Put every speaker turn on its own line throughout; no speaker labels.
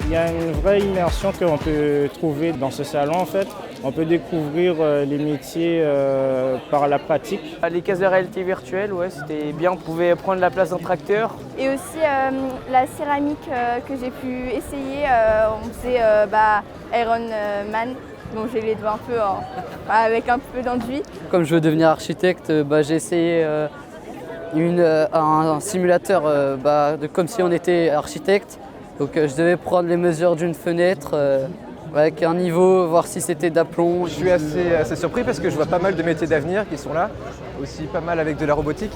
Il y a une vraie immersion qu'on peut trouver dans ce salon en fait. On peut découvrir les métiers par la pratique.
Les cases de réalité virtuelle, ouais, c'était bien, on pouvait prendre la place d'un tracteur.
Et aussi la céramique que j'ai pu essayer, on faisait Iron Man, dont j'ai les doigts un peu avec un peu d'enduit.
Comme je veux devenir architecte, j'ai essayé un simulateur comme si on était architecte. Donc je devais prendre les mesures d'une fenêtre avec un niveau, voir si c'était d'aplomb.
Je suis assez surpris parce que je vois pas mal de métiers d'avenir qui sont là, aussi pas mal avec de la robotique.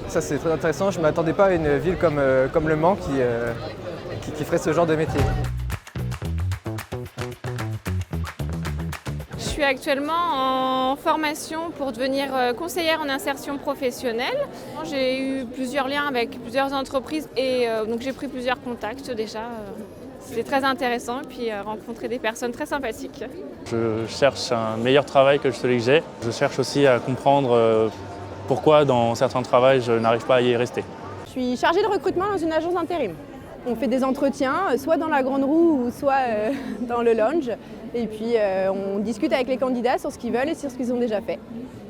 Ça c'est très intéressant, je ne m'attendais pas à une ville comme Le Mans qui ferait ce genre de métier.
Je suis actuellement en formation pour devenir conseillère en insertion professionnelle. J'ai eu plusieurs liens avec plusieurs entreprises et donc j'ai pris plusieurs contacts déjà. C'était très intéressant et puis rencontrer des personnes très sympathiques.
Je cherche un meilleur travail que celui que j'ai. Je cherche aussi à comprendre pourquoi dans certains travaux je n'arrive pas à y rester.
Je suis chargée de recrutement dans une agence d'intérim. On fait des entretiens, soit dans la grande roue ou soit dans le lounge. Et puis on discute avec les candidats sur ce qu'ils veulent et sur ce qu'ils ont déjà fait.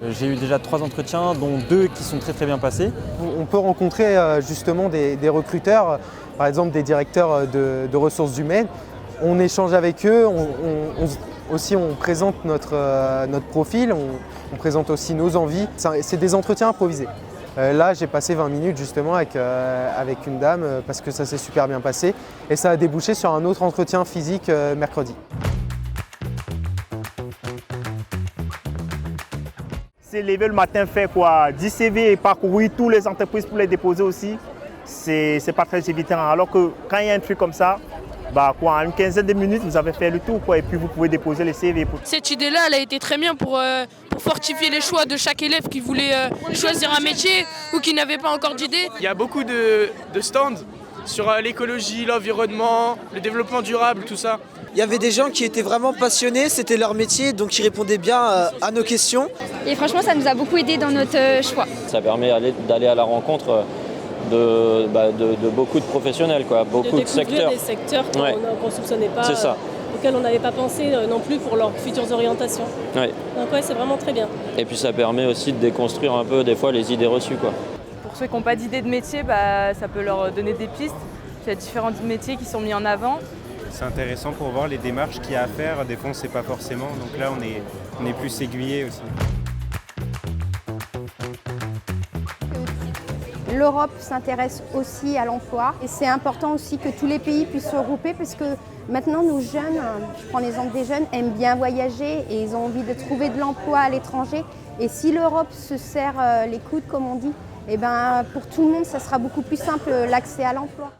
J'ai eu déjà 3 entretiens, dont 2 qui sont très bien passés.
On peut rencontrer justement des recruteurs, par exemple des directeurs de ressources humaines. On échange avec eux, on présente notre profil, on présente aussi nos envies. C'est des entretiens improvisés. Là, j'ai passé 20 minutes justement avec une dame parce que ça s'est super bien passé et ça a débouché sur un autre entretien physique mercredi.
C'est lever le matin, faire quoi 10 CV et parcourir toutes les entreprises pour les déposer aussi, c'est pas très évident. Alors que quand il y a un truc comme ça, en une quinzaine de minutes, vous avez fait le tour et puis vous pouvez déposer les CV.
Cette idée-là, elle a été très bien pour fortifier les choix de chaque élève qui voulait choisir un métier ou qui n'avait pas encore d'idée.
Il y a beaucoup de stands sur l'écologie, l'environnement, le développement durable, tout ça.
Il y avait des gens qui étaient vraiment passionnés, c'était leur métier, donc ils répondaient bien à nos questions.
Et franchement, ça nous a beaucoup aidé dans notre choix.
Ça permet d'aller à la rencontre de beaucoup de professionnels, beaucoup de secteurs.
Des secteurs qu'on ne soupçonnait pas, auxquels on n'avait pas pensé non plus pour leurs futures orientations.
Ouais.
Donc c'est vraiment très bien.
Et puis ça permet aussi de déconstruire un peu des fois les idées reçues.
Pour ceux qui n'ont pas d'idée de métier, ça peut leur donner des pistes. Il y a différents métiers qui sont mis en avant.
C'est intéressant pour voir les démarches qu'il y a à faire. Des fois, on ne sait pas forcément. Donc là, on est plus aiguillé aussi.
L'Europe s'intéresse aussi à l'emploi et c'est important aussi que tous les pays puissent se regrouper parce que maintenant nos jeunes, je prends l'exemple des jeunes, aiment bien voyager et ils ont envie de trouver de l'emploi à l'étranger. Et si l'Europe se serre les coudes, comme on dit, pour tout le monde, ça sera beaucoup plus simple l'accès à l'emploi.